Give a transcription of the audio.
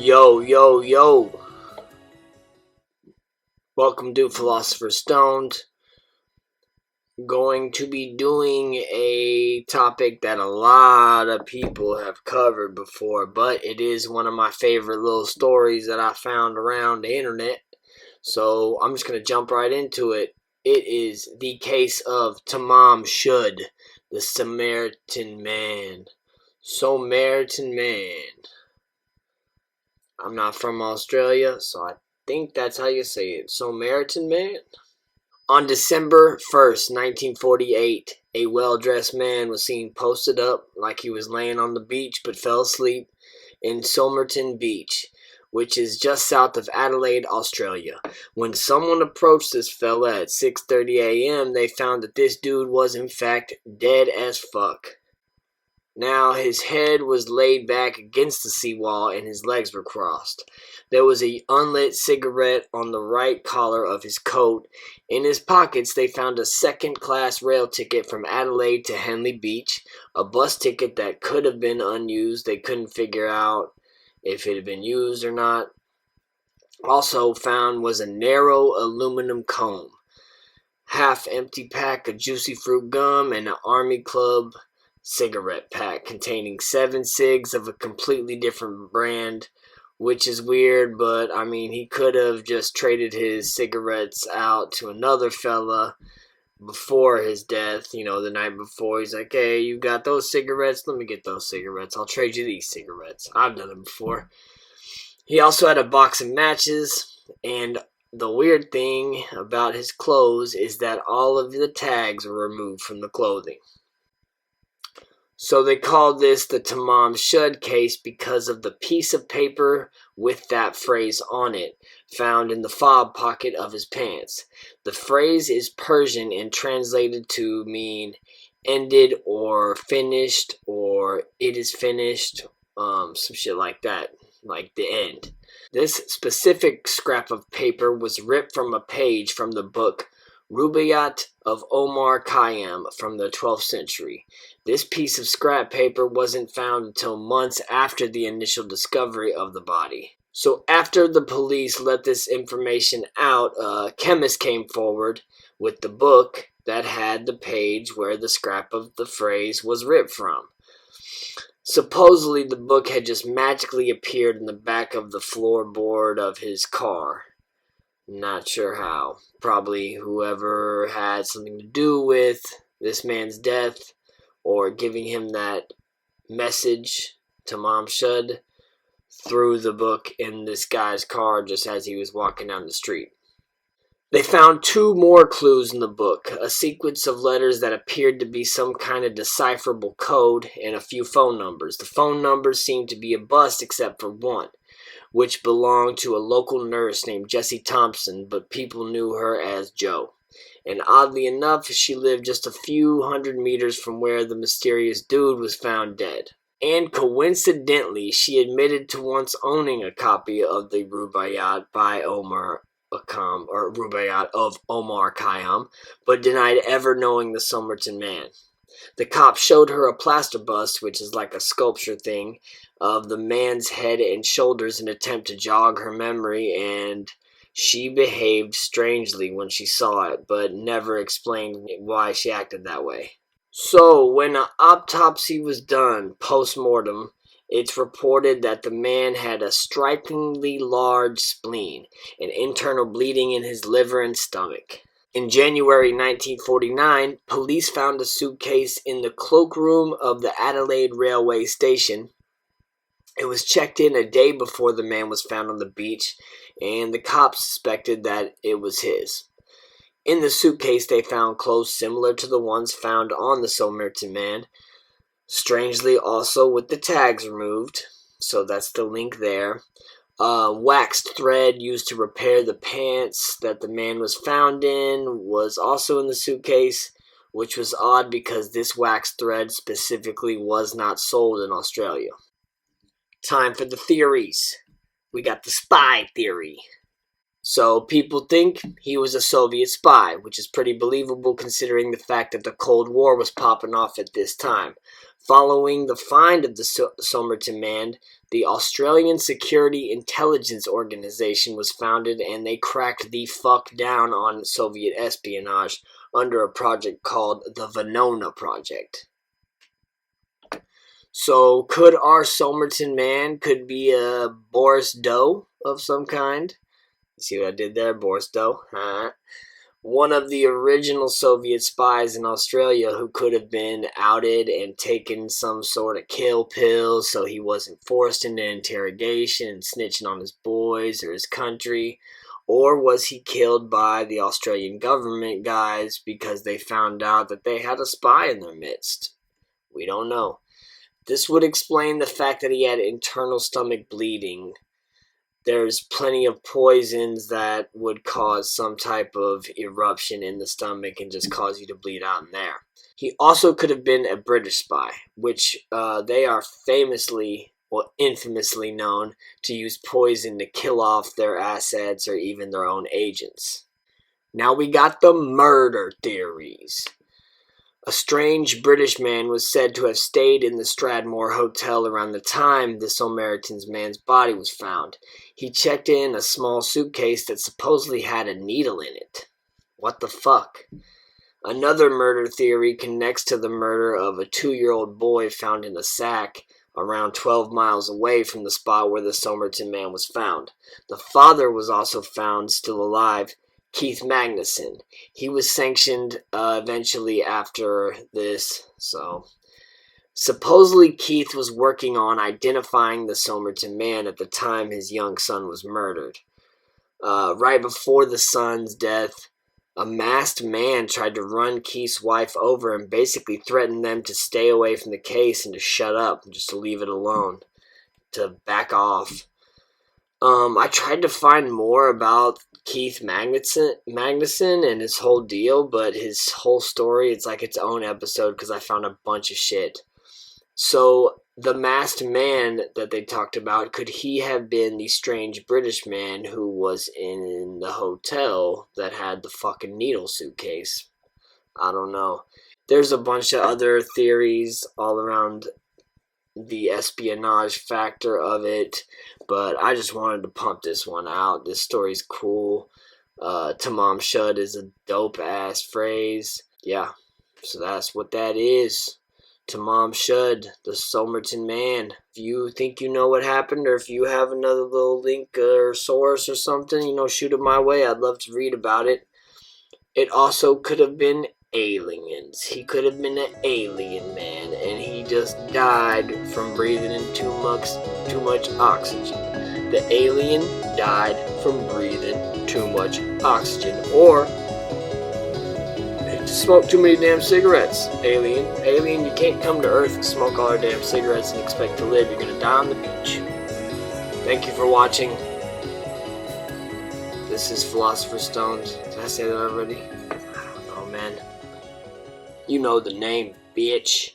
Yo, yo, yo. Welcome to Philosopher's Stoned. Going to be doing a topic that a lot of people have covered before, but it is one of my favorite little stories that I found around the internet. So I'm just going to jump right into it. It is the case of Tamam Shud, the Somerton Man. Somerton Man. I'm not from Australia, so I think that's how you say it. Somerton Man. On December 1st, 1948, a well-dressed man was seen posted up like he was laying on the beach but fell asleep in Somerton Beach, which is just south of Adelaide, Australia. When someone approached this fella at 6:30 a.m., they found that this dude was in fact dead as fuck. Now, his head was laid back against the seawall and his legs were crossed. There was an unlit cigarette on the right collar of his coat. In his pockets, they found a second-class rail ticket from Adelaide to Henley Beach, a bus ticket that could have been unused. They couldn't figure out if it had been used or not. Also found was a narrow aluminum comb, half-empty pack of juicy fruit gum, and an Army Club cigarette pack containing 7 cigs of a completely different brand, which is weird, but I mean, he could have just traded his cigarettes out to another fella before his death, the night before. He's like, hey, you got those cigarettes? Let me get those cigarettes. I'll trade you these cigarettes. I've done it before. He also had a box of matches, and the weird thing about his clothes is that all of the tags were removed from the clothing. So they called this the Tamam Shud case because of the piece of paper with that phrase on it found in the fob pocket of his pants. The phrase is Persian and translated to mean ended or finished or it is finished, some shit like that, like the end. This specific scrap of paper was ripped from a page from the book Rubaiyat of Omar Khayyam from the 12th century. This piece of scrap paper wasn't found until months after the initial discovery of the body. So after the police let this information out, a chemist came forward with the book that had the page where the scrap of the phrase was ripped from. Supposedly the book had just magically appeared in the back of the floorboard of his car. Not sure how. Probably whoever had something to do with this man's death or giving him that message, Tamam Shud, threw the book in this guy's car just as he was walking down the street. They found 2 more clues in the book, a sequence of letters that appeared to be some kind of decipherable code and a few phone numbers. The phone numbers seemed to be a bust except for one, which belonged to a local nurse named Jessie Thompson, but people knew her as Jo. And oddly enough, she lived just a few hundred meters from where the mysterious dude was found dead. And coincidentally, she admitted to once owning a copy of the Rubaiyat by Rubaiyat of Omar Khayyam, but denied ever knowing the Somerton Man. The cop showed her a plaster bust, which is like a sculpture thing, of the man's head and shoulders in an attempt to jog her memory, and she behaved strangely when she saw it, but never explained why she acted that way. So, when an autopsy was done post-mortem, it's reported that the man had a strikingly large spleen and internal bleeding in his liver and stomach. In January 1949, police found a suitcase in the cloakroom of the Adelaide railway station. It was checked in a day before the man was found on the beach, and the cops suspected that it was his. In the suitcase, they found clothes similar to the ones found on the Somerton Man, strangely also with the tags removed, so that's the link there. Waxed thread used to repair the pants that the man was found in was also in the suitcase, which was odd because this waxed thread specifically was not sold in Australia. Time for the theories. We got the spy theory. So people think he was a Soviet spy, which is pretty believable considering the fact that the Cold War was popping off at this time. Following the find of the Somerton Man, the Australian Security Intelligence Organization was founded, and they cracked the fuck down on Soviet espionage under a project called the Venona Project. So could our Somerton Man could be a Boris Doe of some kind? See what I did there, Boris Doe? One of the original Soviet spies in Australia who could have been outed and taken some sort of kill pill so he wasn't forced into interrogation and snitching on his boys or his country. Or was he killed by the Australian government guys because they found out that they had a spy in their midst? We don't know. This would explain the fact that he had internal stomach bleeding. There's plenty of poisons that would cause some type of eruption in the stomach and just cause you to bleed out in there. He also could have been a British spy, which they are famously or infamously known to use poison to kill off their assets or even their own agents. Now we got the murder theories. A strange British man was said to have stayed in the Stradmore Hotel around the time the Somerton Man's body was found. He checked in a small suitcase that supposedly had a needle in it. What the fuck? Another murder theory connects to the murder of a 2-year-old boy found in a sack around 12 miles away from the spot where the Somerton Man was found. The father was also found still alive, Keith Magnuson. He was sanctioned eventually after this, so supposedly Keith was working on identifying the Somerton Man at the time his young son was murdered. Right before the son's death, a masked man tried to run Keith's wife over and basically threatened them to stay away from the case and to shut up, and just to leave it alone, to back off. I tried to find more about Keith Magnuson and his whole deal, but his whole story, it's like its own episode because I found a bunch of shit. So the masked man that they talked about, could he have been the strange British man who was in the hotel that had the fucking needle suitcase? I don't know. There's a bunch of other theories all around the espionage factor of it, but I just wanted to pump this one out. This story's cool. Tamam Shud is a dope ass phrase. Yeah, so that's what that is. Tamam Shud, the Somerton Man. If you think you know what happened, or if you have another little link or source or something, shoot it my way. I'd love to read about it. It also could have been aliens. He could have been an alien man, and he just died from breathing in too much oxygen. The alien died from breathing too much oxygen, or smoked too many damn cigarettes. Alien, you can't come to Earth and smoke all our damn cigarettes and expect to live. You're gonna die on the beach. Thank you for watching. This is Philosopher's Stones. Did I say that already? I don't know, man. You know the name, bitch.